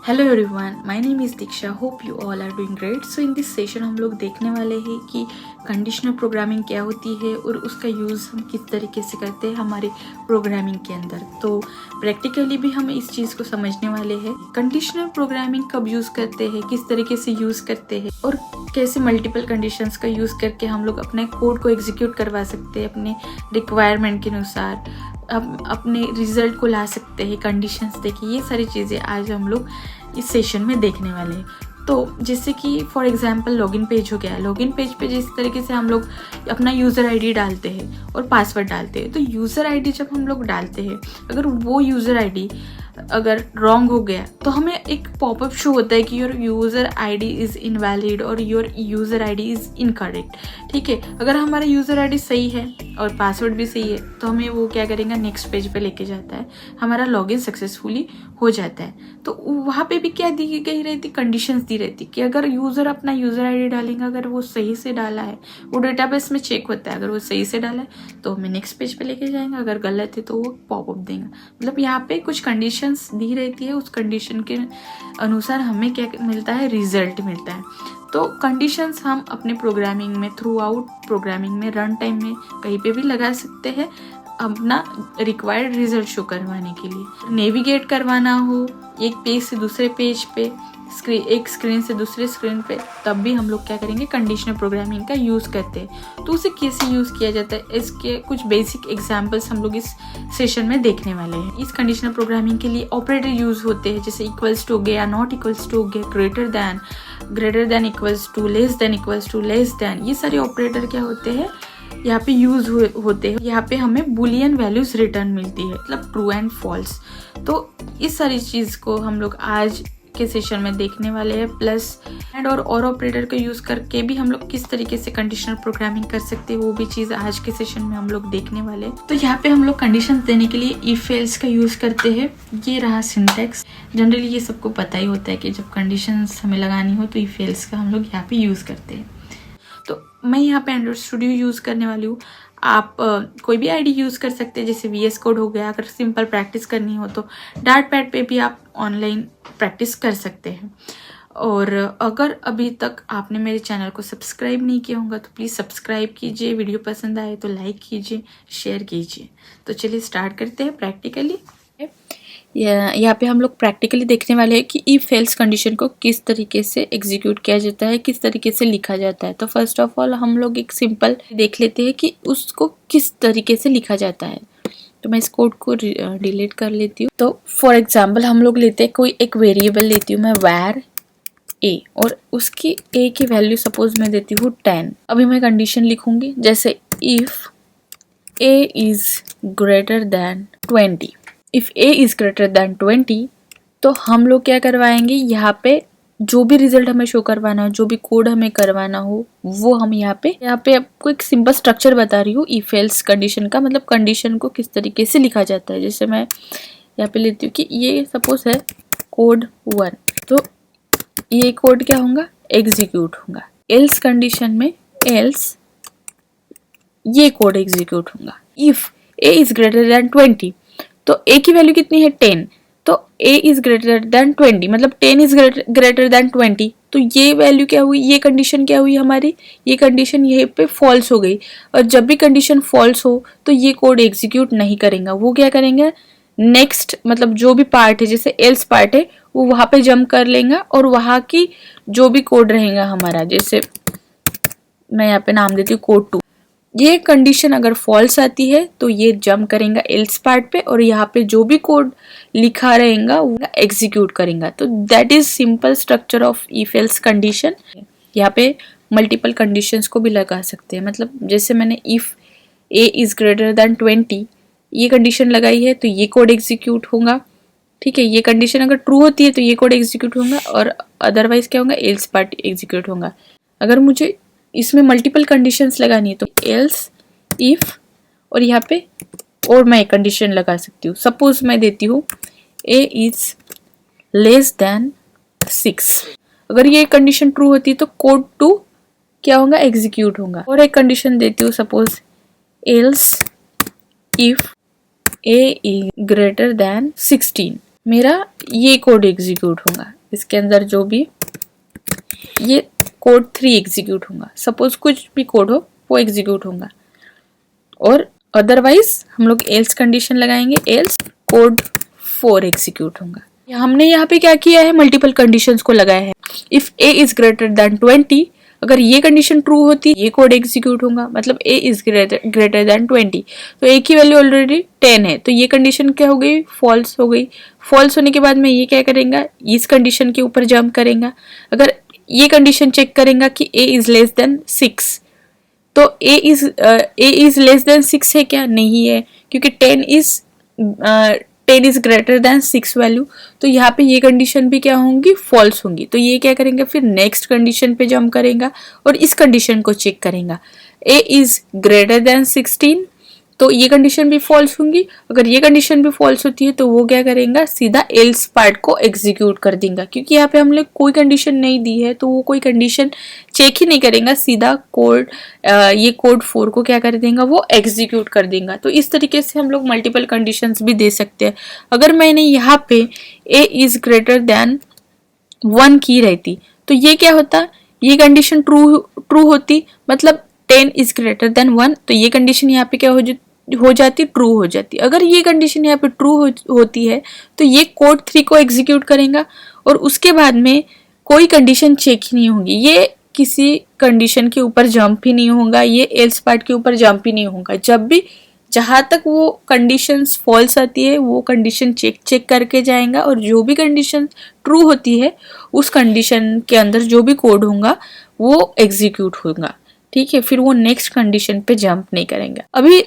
Hello everyone, my name is Diksha. Hope you all are doing great. So in this session हम लोग देखने वाले हैं कि कंडीशनल प्रोग्रामिंग क्या होती है और उसका यूज़ हम किस तरीके से करते हैं हमारे प्रोग्रामिंग के अंदर। तो प्रैक्टिकली भी हम इस चीज़ को समझने वाले हैं, कंडीशनल प्रोग्रामिंग कब यूज़ करते हैं, किस तरीके से यूज़ करते हैं और कैसे मल्टीपल कंडीशंस का यूज़ करके हम लोग अपने कोड को एग्जीक्यूट करवा सकते हैं अपने रिक्वायरमेंट के अनुसार, अपने रिजल्ट को ला सकते हैं कंडीशंस देखिए। ये सारी चीज़ें आज हम लोग इस सेशन में देखने वाले हैं। तो जैसे कि फॉर एग्जांपल लॉगिन पेज हो गया। लॉगिन पेज पे जिस तरीके से हम लोग अपना यूज़र आईडी डालते हैं और पासवर्ड डालते हैं, तो यूज़र आईडी जब हम लोग डालते हैं, अगर वो यूज़र आईडी अगर रॉन्ग हो गया तो हमें एक पॉपअप शो होता है कि your user ID is invalid और your user ID is incorrect. ठीक है, अगर हमारा यूज़र आईडी सही है और पासवर्ड भी सही है तो हमें वो क्या करेंगे, नेक्स्ट पेज पे लेके जाता है, हमारा लॉगिन सक्सेसफुली हो जाता है। तो वहाँ पे भी क्या दी गई रहती, कंडीशंस दी रहती कि अगर यूज़र अपना यूज़र आईडी डालेंगे, अगर वो सही से डाला है, वो डेटाबेस में चेक होता है, अगर वो सही से डाला है तो हमें नेक्स्ट पेज पे लेके जाएंगे, अगर गलत है तो वो पॉपअप देंगे। मतलब यहाँ पे कुछ कंडीशंस दी रहती है, उस कंडीशन के अनुसार हमें क्या मिलता है, रिजल्ट मिलता है। तो कंडीशंस हम अपने प्रोग्रामिंग में, थ्रू आउट प्रोग्रामिंग में, रन टाइम में कहीं पे भी लगा सकते हैं अपना रिक्वायर्ड रिजल्ट शो करवाने के लिए। नेविगेट करवाना हो एक पेज से दूसरे पेज पे, एक स्क्रीन से दूसरे स्क्रीन पे, तब भी हम लोग क्या करेंगे, कंडीशनल प्रोग्रामिंग का यूज़ करते हैं। तो उसे कैसे यूज़ किया जाता है, इसके कुछ बेसिक एग्जांपल्स हम लोग इस सेशन में देखने वाले हैं। इस कंडीशनल प्रोग्रामिंग के लिए ऑपरेटर यूज़ होते हैं, जैसे इक्वल्स टू हो गया, नॉट इक्वल्स टू हो गया, greater than equals to, less than. ये सारे ऑपरेटर क्या होते हैं, यहाँ पे यूज होते हैं। यहाँ पे हमें बुलियन वैल्यूज रिटर्न मिलती है, मतलब ट्रू एंड फॉल्स। तो इस सारी चीज को हम लोग आज के सेशन में देखने वाले हैं। प्लस एंड और ऑपरेटर को यूज करके भी हम लोग किस तरीके से कंडीशनल प्रोग्रामिंग कर सकते हैं, वो भी चीज आज के सेशन में हम लोग देखने वाले हैं। तो यहाँ पे हम लोग कंडीशन देने के लिए इफ एल्स का यूज करते हैं। ये रहा सिंटैक्स। जनरली ये सबको पता ही होता है कि जब कंडीशंस हमें लगानी हो तो इफ एल्स का हम लोग यहाँ पे यूज करते हैं। तो मैं यहाँ पे एंड्रॉइड स्टूडियो यूज़ करने वाली हूँ। आप कोई भी आईडी यूज़ कर सकते हैं, जैसे VS कोड हो गया। अगर सिंपल प्रैक्टिस करनी हो तो डार्ट पैड पे भी आप ऑनलाइन प्रैक्टिस कर सकते हैं। और अगर अभी तक आपने मेरे चैनल को सब्सक्राइब नहीं किया होगा तो प्लीज़ सब्सक्राइब कीजिए। वीडियो पसंद आए तो लाइक कीजिए, शेयर कीजिए। तो चलिए स्टार्ट करते हैं प्रैक्टिकली। यहाँ पे हम लोग प्रैक्टिकली देखने वाले हैं कि इफ एल्स कंडीशन को किस तरीके से एग्जीक्यूट किया जाता है, किस तरीके से लिखा जाता है। तो फर्स्ट ऑफ ऑल हम लोग एक सिंपल देख लेते हैं कि उसको किस तरीके से लिखा जाता है। तो मैं इस कोड को डिलीट कर लेती हूँ। तो फॉर एग्जाम्पल हम लोग लेते हैं, कोई एक वेरिएबल लेती हूँ मैं, var a, और उसकी a की वैल्यू सपोज मैं देती हूँ 10। अभी मैं कंडीशन लिखूंगी, जैसे if a is greater than 20। If a is greater than 20 तो हम लोग क्या करवाएंगे, यहाँ पे जो भी रिजल्ट हमें शो करवाना हो, जो भी कोड हमें करवाना हो, वो हम यहाँ पे आपको एक सिंपल स्ट्रक्चर बता रही हूँ इफ एल्स कंडीशन का। मतलब कंडीशन को किस तरीके से लिखा जाता है। जैसे मैं यहाँ पे लेती हूँ कि ये सपोज है कोड 1, तो ये कोड क्या होगा, एग्जीक्यूट होगा। एल्स कंडीशन में एल्स ये कोड एग्जीक्यूट होगा। If a is greater than 20 तो a की वैल्यू कितनी है, 10। तो a इज ग्रेटर देन 20, मतलब 10 इज ग्रेटर देन 20। तो ये वैल्यू क्या हुई, ये कंडीशन क्या हुई हमारी, ये कंडीशन यहीं पे फॉल्स हो गई। और जब भी कंडीशन फॉल्स हो तो ये कोड एग्जीक्यूट नहीं करेगा। वो क्या करेंगे, नेक्स्ट मतलब जो भी पार्ट है, जैसे एल्स पार्ट है, वो वहां पे जंप कर लेगा और वहां की जो भी कोड रहेगा हमारा, जैसे मैं यहाँ पे नाम देती हूँ कोड 2। ये कंडीशन अगर फॉल्स आती है तो ये जंप करेगा एल्स पार्ट पे और यहाँ पे जो भी कोड लिखा रहेगा वो एग्जीक्यूट करेगा। तो that is simple structure of if else condition. यहाँ पे मल्टीपल कंडीशंस को भी लगा सकते हैं। मतलब जैसे मैंने if a is greater than 20 ये कंडीशन लगाई है तो ये कोड एग्जीक्यूट होगा। ठीक है, ये कंडीशन अगर ट्रू होती है तो ये कोड एग्जीक्यूट होगा और अदरवाइज क्या होगा, एल्स पार्ट एग्जीक्यूट होगा। अगर मुझे इसमें मल्टीपल कंडीशंस लगानी है तो एल्स, इफ और यहाँ पे और मैं एक कंडीशन लगा सकती हूँ। सपोज मैं देती हूँ a इज लेस देन 6। अगर ये कंडीशन ट्रू होती है तो कोड 2 क्या होगा, एग्जीक्यूट होगा। और एक कंडीशन देती हूँ, suppose else if a is greater than 16, मेरा ये कोड एग्जीक्यूट होगा। इसके अंदर जो भी ये कोड 3 एग्जीक्यूट होगा। सपोज कुछ भी कोड हो वो एग्जीक्यूट होगा, और अदरवाइज हम लोग एल्स कंडीशन लगाएंगे, एल्स कोड 4 एग्जीक्यूट होगा। हमने यहाँ पे क्या किया है, मल्टीपल कंडीशंस को लगाया है। If a is greater than 20, अगर ये कंडीशन ट्रू होती ये कोड एग्जीक्यूट होगा, मतलब a इज ग्रेटर देन 20, तो a की वैल्यू ऑलरेडी 10 है, तो ये कंडीशन क्या हो गई, फॉल्स हो गई। फॉल्स होने के बाद में ये क्या करेगा, इस कंडीशन के ऊपर जंप करेगा। अगर ये कंडीशन चेक करेगा कि a इज लेस देन 6, तो a इज लेस देन 6 है क्या, नहीं है, क्योंकि 10 इज ग्रेटर देन 6 वैल्यू, तो यहाँ पे ये कंडीशन भी क्या होंगी, फॉल्स होंगी। तो ये क्या करेंगे, फिर नेक्स्ट कंडीशन पे जंप करेगा और इस कंडीशन को चेक करेगा, a इज ग्रेटर देन 16, तो ये कंडीशन भी फॉल्स होंगी। अगर ये कंडीशन भी फॉल्स होती है तो वो क्या करेगा, सीधा एल्स पार्ट को एग्जीक्यूट कर देगा, क्योंकि यहाँ पे हमने कोई कंडीशन नहीं दी है तो वो कोई कंडीशन चेक ही नहीं करेगा, सीधा कोड ये कोड 4 को क्या कर देगा, वो एग्जीक्यूट कर देगा। तो इस तरीके से हम लोग मल्टीपल कंडीशंस भी दे सकते हैं। अगर मैंने यहाँ पे a इज ग्रेटर देन 1 की रहती तो ये क्या होता, ये कंडीशन ट्रू होती, मतलब 10 इज ग्रेटर देन 1, तो ये कंडीशन यहाँ पे क्या हो जाती, ट्रू हो जाती। अगर ये कंडीशन यहाँ पे ट्रू होती है तो ये कोड 3 को एग्जीक्यूट करेगा और उसके बाद में कोई कंडीशन चेक ही नहीं होगी, ये किसी कंडीशन के ऊपर जंप ही नहीं होगा, ये एल्स पार्ट के ऊपर जंप ही नहीं होगा। जब भी जहां तक वो कंडीशंस फॉल्स आती है वो कंडीशन चेक करके जाएगा, और जो भी कंडीशन ट्रू होती है उस कंडीशन के अंदर जो भी कोड होगा वो एग्जीक्यूट होगा, ठीक है। फिर वो नेक्स्ट कंडीशन पे जंप नहीं करेंगे। अभी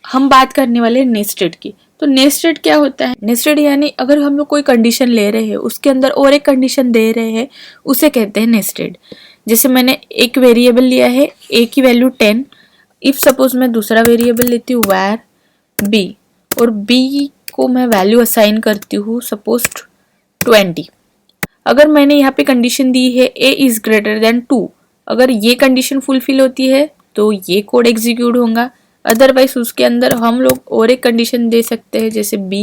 हम बात करने वाले हैं नेस्टेड की। तो नेस्टेड क्या होता है, नेस्टेड यानी अगर हम लोग कोई कंडीशन ले रहे हैं उसके अंदर और एक कंडीशन दे रहे हैं, उसे कहते हैं नेस्टेड। जैसे मैंने एक वेरिएबल लिया है, a की वैल्यू 10, इफ सपोज मैं दूसरा वेरिएबल लेती हूँ where b, और b को मैं वैल्यू असाइन करती हूँ सपोज 20। अगर मैंने यहाँ पे कंडीशन दी है a इज ग्रेटर देन 2, अगर ये कंडीशन फुलफिल होती है तो ये कोड एग्जीक्यूट होगा। अदरवाइज उसके अंदर हम लोग और एक कंडीशन दे सकते हैं, जैसे b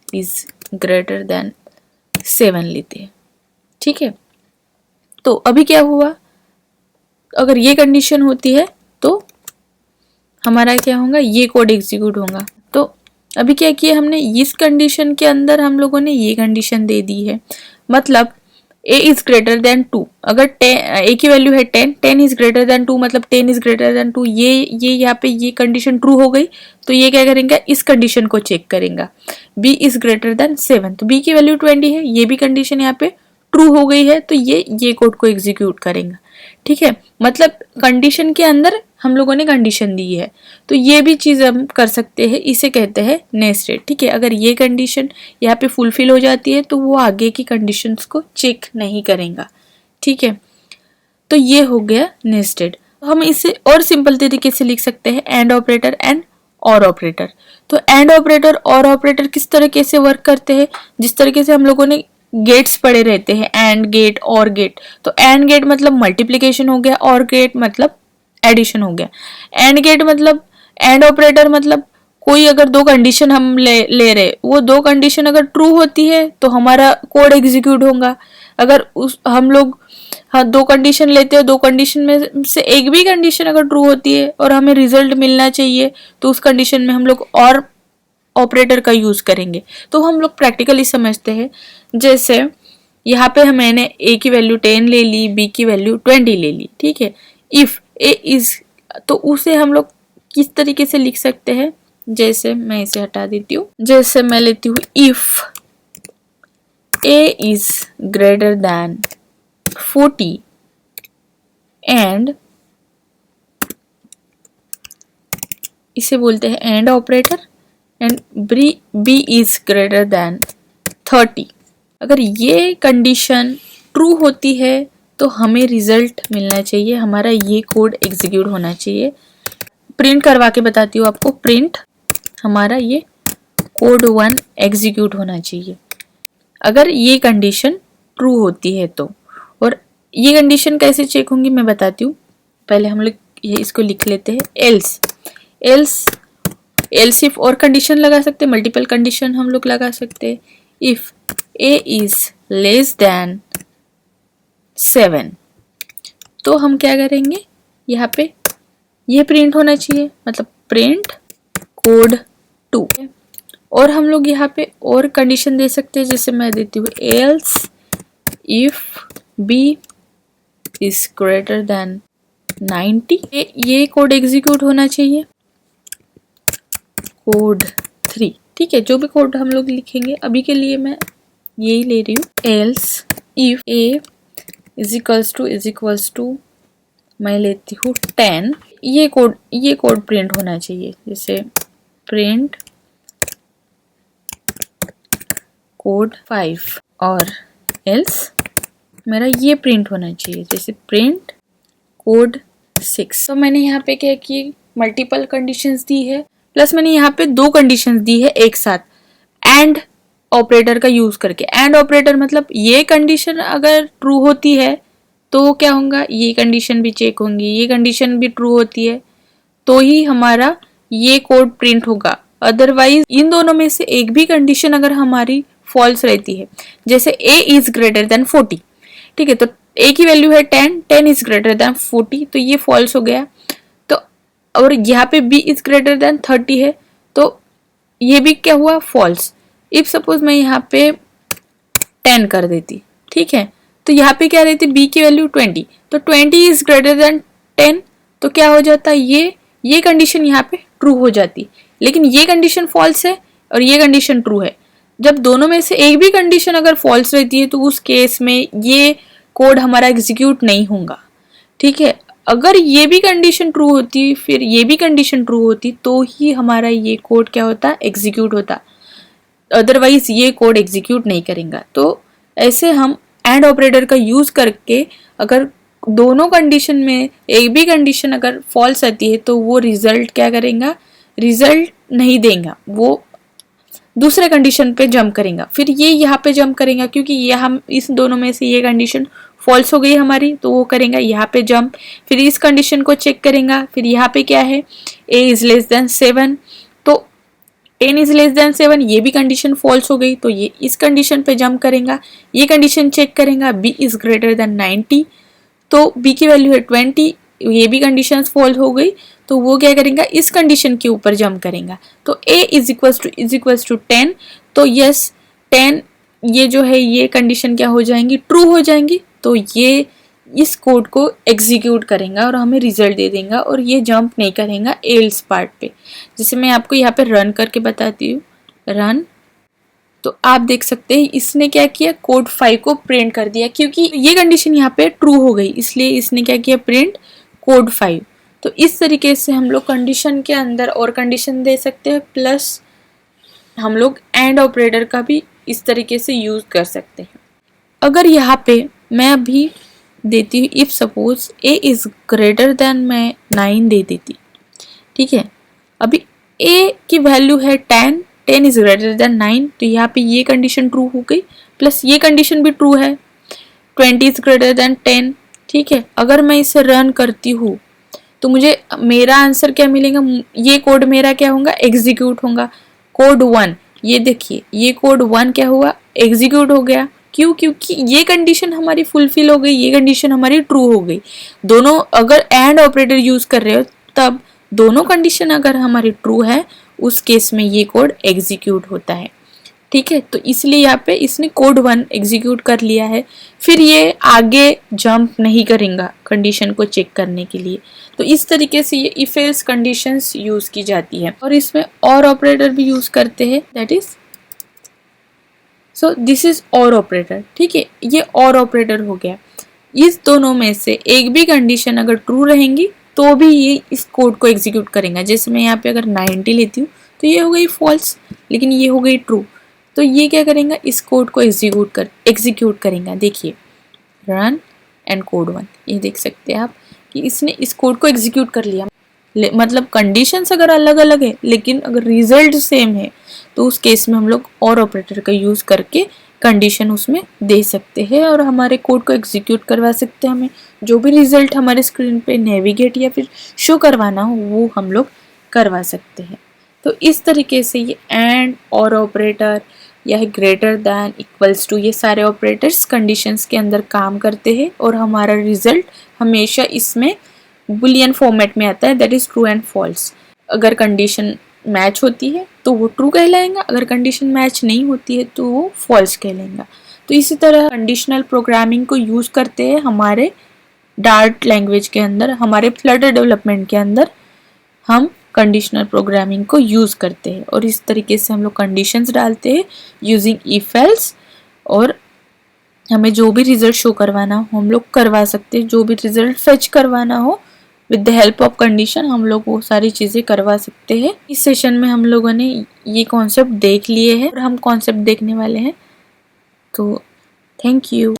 इज ग्रेटर देन 7 लेते हैं, ठीक है। तो अभी क्या हुआ, अगर ये कंडीशन होती है तो हमारा क्या होगा, ये कोड एग्जीक्यूट होगा। तो अभी क्या किया हमने, इस कंडीशन के अंदर हम लोगों ने ये कंडीशन दे दी है, मतलब a इज ग्रेटर देन 2, अगर a की वैल्यू है 10 इज ग्रेटर देन 2, मतलब 10 इज ग्रेटर देन 2, ये यहाँ पे ये कंडीशन ट्रू हो गई, तो ये क्या करेंगे, इस कंडीशन को चेक करेंगे, b इज ग्रेटर देन 7, तो b की वैल्यू 20 है, ये भी कंडीशन यहाँ पे ट्रू हो गई है, तो ये कोड को एग्जीक्यूट करेंगे, ठीक है। मतलब कंडीशन के अंदर हम लोगों ने कंडीशन दी है, तो ये भी चीज हम कर सकते हैं, इसे कहते हैं नेस्टेड, ठीक है। अगर ये कंडीशन यहाँ पे फुलफिल हो जाती है तो वो आगे की कंडीशंस को चेक नहीं करेगा, ठीक है। तो ये हो गया नेस्टेड। हम इसे और सिंपल तरीके से लिख सकते हैं, एंड ऑपरेटर एंड और ऑपरेटर। तो एंड ऑपरेटर और ऑपरेटर किस तरीके से वर्क करते हैं, जिस तरीके से हम लोगों ने गेट्स पढ़े रहते हैं, एंड गेट और गेट। तो एंड गेट मतलब मल्टीप्लिकेशन हो गया, और गेट मतलब एडिशन हो गया। एंड गेट मतलब, एंड ऑपरेटर मतलब कोई अगर दो कंडीशन हम ले रहे, वो दो कंडीशन अगर ट्रू होती है तो हमारा कोड एग्जीक्यूट होगा। अगर हम लोग दो कंडीशन लेते हैं, दो कंडीशन में से एक भी कंडीशन अगर ट्रू होती है और हमें रिजल्ट मिलना चाहिए तो उस कंडीशन में हम लोग और ऑपरेटर का यूज करेंगे। तो हम लोग प्रैक्टिकली समझते हैं, जैसे यहाँ पे मैंने a की वैल्यू 10 ले ली, b की वैल्यू 20 ले ली, ठीक है। इफ a इज, तो उसे हम लोग किस तरीके से लिख सकते हैं, जैसे मैं इसे हटा देती हूँ, जैसे मैं लेती हूँ if a is greater than 40 and, इसे बोलते हैं and operator, and b is greater than 30। अगर ये कंडीशन ट्रू होती है तो हमें रिजल्ट मिलना चाहिए, हमारा ये कोड एग्जीक्यूट होना चाहिए। प्रिंट करवा के बताती हूँ आपको, प्रिंट हमारा ये कोड 1 एग्जीक्यूट होना चाहिए अगर ये कंडीशन ट्रू होती है तो। और ये कंडीशन कैसे चेक होंगी मैं बताती हूँ। पहले हम लोग ये इसको लिख लेते हैं, एल्स इफ और कंडीशन लगा सकते हैं, मल्टीपल कंडीशन हम लोग लगा सकते हैं। If a is less than 7, तो हम क्या करेंगे, यहाँ पे ये प्रिंट होना चाहिए, मतलब प्रिंट कोड 2। और हम लोग यहाँ पे और कंडीशन दे सकते हैं, जैसे मैं देती हूँ else if b is greater than 90, ये कोड एग्जीक्यूट होना चाहिए, कोड 3। ठीक है, जो भी कोड हम लोग लिखेंगे, अभी के लिए मैं यही ले रही हूँ, else if a is equals to मैं लेती हूँ 10, ये कोड प्रिंट होना चाहिए, जैसे प्रिंट कोड 5, और एल्स मेरा ये प्रिंट होना चाहिए, जैसे प्रिंट कोड 6। तो मैंने यहाँ पे क्या की, मल्टीपल कंडीशंस दी है, प्लस मैंने यहाँ पे 2 कंडीशंस दी है एक साथ, एंड ऑपरेटर का यूज करके। एंड ऑपरेटर मतलब ये कंडीशन अगर ट्रू होती है तो क्या होगा, ये कंडीशन भी चेक होंगी, ये कंडीशन भी ट्रू होती है तो ही हमारा ये कोड प्रिंट होगा। अदरवाइज इन दोनों में से एक भी कंडीशन अगर हमारी फॉल्स रहती है, जैसे a इज ग्रेटर देन 40, ठीक है, तो a की वैल्यू है 10 इज ग्रेटर देन 40, तो ये फॉल्स हो गया। तो और यहाँ पे b इज ग्रेटर देन 30 है, तो ये भी क्या हुआ, फॉल्स। इफ सपोज मैं यहाँ पे 10 कर देती, ठीक है, तो यहाँ पे क्या रहती, b की वैल्यू 20, तो 20 इज ग्रेटर देन 10, तो क्या हो जाता, ये कंडीशन यहाँ पे ट्रू हो जाती, लेकिन ये कंडीशन फॉल्स है और ये कंडीशन ट्रू है। जब दोनों में से एक भी कंडीशन अगर फॉल्स रहती है तो उस केस में ये कोड हमारा एग्जीक्यूट नहीं होगा। ठीक है, अगर ये भी कंडीशन ट्रू होती फिर ये भी कंडीशन ट्रू होती तो ही हमारा ये कोड क्या होता, एग्जीक्यूट होता, अदरवाइज ये कोड एग्जीक्यूट नहीं करेगा। तो ऐसे हम एंड ऑपरेटर का यूज करके अगर दोनों कंडीशन में एक भी कंडीशन अगर फॉल्स आती है तो वो रिजल्ट क्या करेगा, रिजल्ट नहीं देगा, वो दूसरे कंडीशन पे जंप करेगा, फिर ये यहाँ पे जंप करेगा, क्योंकि ये हम इस दोनों में से ये कंडीशन फॉल्स हो गई हमारी, तो वो करेगा यहाँ पे जंप, फिर इस कंडीशन को चेक करेगा, फिर यहाँ पे क्या है, a इज लेस देन 7, तो 10 इज लेस देन 7, ये भी कंडीशन फॉल्स हो गई, तो ये इस कंडीशन पे जंप करेगा, ये कंडीशन चेक करेगा, b इज ग्रेटर देन 90, तो b की वैल्यू है 20, ये भी कंडीशन फॉल्स हो गई, तो वो क्या करेगा, इस कंडीशन के ऊपर जंप करेगा, तो a इज इक्वल्स टू 10, तो यस 10 ये जो है ये कंडीशन क्या हो जाएंगी, ट्रू हो जाएंगी, तो ये इस कोड को एग्जीक्यूट करेगा और हमें रिजल्ट दे देगा, और ये जंप नहीं करेगा एल्स पार्ट पे। जैसे मैं आपको यहाँ पे रन करके बताती हूँ, रन, तो आप देख सकते हैं इसने क्या किया, कोड 5 को प्रिंट कर दिया, क्योंकि ये कंडीशन यहाँ पे ट्रू हो गई, इसलिए इसने क्या किया, प्रिंट कोड 5। तो इस तरीके से हम लोग कंडीशन के अंदर और कंडीशन दे सकते हैं, प्लस हम लोग एंड ऑपरेटर का भी इस तरीके से यूज कर सकते हैं। अगर यहाँ पे मैं अभी देती हूँ if suppose a is greater than, मैं 9 दे देती, ठीक है, अभी a की वैल्यू है 10 इज ग्रेटर देन 9, तो यहाँ पे ये कंडीशन ट्रू हो गई, प्लस ये कंडीशन भी ट्रू है, 20 इज ग्रेटर देन 10, ठीक है। अगर मैं इसे रन करती हूँ तो मुझे मेरा आंसर क्या मिलेगा, ये कोड मेरा क्या होगा, एग्जीक्यूट होगा, कोड 1, ये देखिए ये कोड 1 क्या हुआ, एग्जीक्यूट हो गया, क्यों, क्योंकि ये कंडीशन हमारी फुलफिल हो गई, ये कंडीशन हमारी ट्रू हो गई। दोनों अगर एंड ऑपरेटर यूज कर रहे हो तब दोनों कंडीशन अगर हमारी ट्रू है उस केस में ये कोड एग्जीक्यूट होता है, ठीक है। तो इसलिए यहाँ पे इसने कोड 1 एग्जीक्यूट कर लिया है, फिर ये आगे जंप नहीं करेगा कंडीशन को चेक करने के लिए। तो इस तरीके से ये इफ एल्स कंडीशंस यूज की जाती है, और इसमें और ऑपरेटर भी यूज करते हैं, that is so this is और ऑपरेटर, ठीक है, ये और ऑपरेटर हो गया। इस दोनों में से एक भी कंडीशन अगर ट्रू रहेंगी तो भी ये इस कोड को एग्जीक्यूट करेगा। जैसे मैं यहाँ पे अगर 90 लेती हूँ तो ये हो गई फॉल्स, लेकिन ये हो गई ट्रू, तो ये क्या करेगा, इस कोड को एग्जीक्यूट करेगा। देखिए रन एंड कोड 1, ये देख सकते हैं आप कि इसने इस कोड को एग्जीक्यूट कर लिया। मतलब कंडीशंस अगर अलग अलग है लेकिन अगर रिजल्ट सेम है तो उस केस में हम लोग और ऑपरेटर का यूज करके कंडीशन उसमें दे सकते हैं और हमारे कोड को एग्जीक्यूट करवा सकते हैं। हमें जो भी रिजल्ट हमारे स्क्रीन पे नेविगेट या फिर शो करवाना हो वो हम लोग करवा सकते हैं। तो इस तरीके से ये एंड और ऑपरेटर यह ग्रेटर दैन, इक्वल्स टू, ये सारे ऑपरेटर्स कंडीशंस के अंदर काम करते हैं और हमारा रिजल्ट हमेशा इसमें बुलियन फॉर्मेट में आता है, that is true and false. अगर कंडीशन मैच होती है तो वो ट्रू कहलाएगा, अगर कंडीशन मैच नहीं होती है तो वो फॉल्स कहलाएगा। तो इसी तरह कंडीशनल प्रोग्रामिंग को यूज करते हैं हमारे डार्ट लैंग्वेज के अंदर, हमारे फ्लटर डेवलपमेंट के अंदर हम कंडीशनल प्रोग्रामिंग को यूज करते हैं और इस तरीके से हम लोग कंडीशंस डालते हैं यूजिंग इफ एल्स, और हमें जो भी रिजल्ट शो करवाना हो हम लोग करवा सकते हैं, जो भी रिजल्ट फेच करवाना हो with the help of condition हम लोग वो सारी चीज़ें करवा सकते हैं। इस सेशन में हम लोगों ने ये कॉन्सेप्ट देख लिए हैं और हम कॉन्सेप्ट देखने वाले हैं। तो थैंक यू।